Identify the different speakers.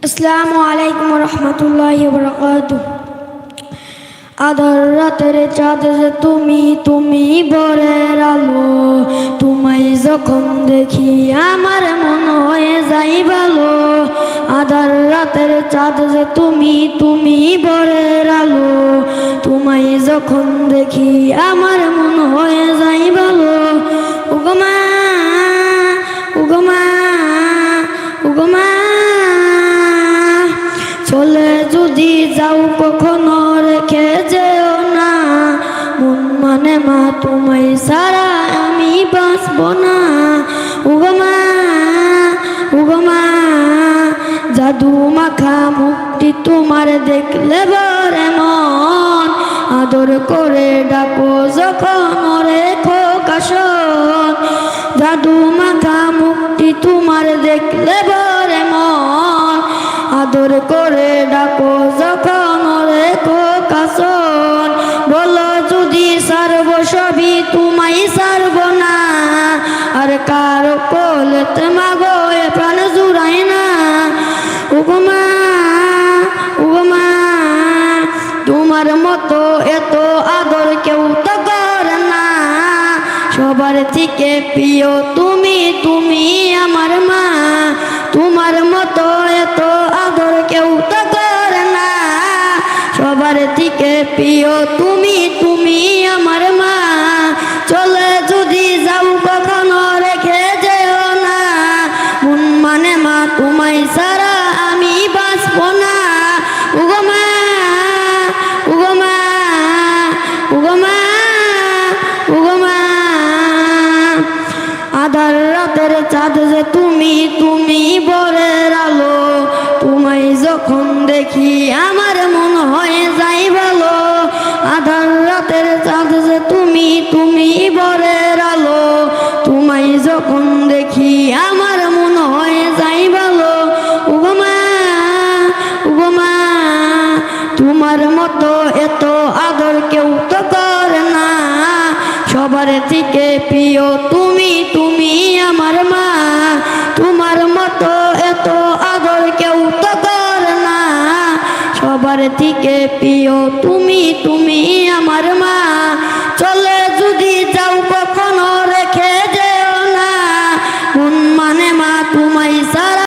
Speaker 1: আসসালামু আলাইকুম রহমতুল্লাহি ওয়া বারাকাতুহু। আধার রাতের চাঁদ যে তুমি, তুমি ভোরের আলো। তোমায় যখন দেখি আমার মন হয়ে যাই ভালো। আধার রাতের চাঁদ যে তুমি, তুমি ভোরের আলো। তোমায় যখন দেখি আমার মন হয়ে যাই ভালো। ওগো মা, ওগো মা, ওগো মা, চলে যদি যাও কখনো রেখে যেও না। মন মানে মা, তোমায় ছাড়া আমি বাঁচব না। ওগো মা, ওগো মা, জাদু মাখা মুখটি তোমার দেখলে বরে মন। আদর করে ডাকো যখন রেখো কাশন। জাদু মাখা মুখটি তোমার দেখলে বরে মন। আদর করে ডাকো যখন রেখো কাশন। বলো যদি সারব সবই তোমায় সারব না। আর কারো কোলেতে মাগো এ প্রাণ জুড়াই না। ওগো মা, ওগো মা, তোমার মতো এত আদর কেউ তো করে না। সবার থেকে প্রিয় তুমি, তুমি আমার মা। তোমার মতো এত আদর কেউ তো করে না। সবার থেকে প্রিয় তুমি, তুমি আমার মা। চলে যদি যাও কখনো রেখে যেও না। মন মানে মা, তোমায় ছাড়া আমি বাঁচব না। ওগো মা, ওগো মা, ওগো মা, ওগো মা, আধার রাতের চাঁদ যে তুমি, তুমি ভোরের আলো। তোমায় যখন দেখি আমার মন হয়ে যায় ভালো। আধার রাতের চাঁদ যে তুমি, তুমি ভোরের আলো। তোমায় যখন দেখি আমার মন হয়ে যায় ভালো। ওগো মা, ওগো মা, তোমার মতো এত আদর কেউ তো করে না। সবার থেকে প্রিয় তুমি, তুমি আমার মা। তোমার মতো এত আদর কেউ তো করে না। সবার থেকে প্রিয় তুমি, তুমি আমার মা।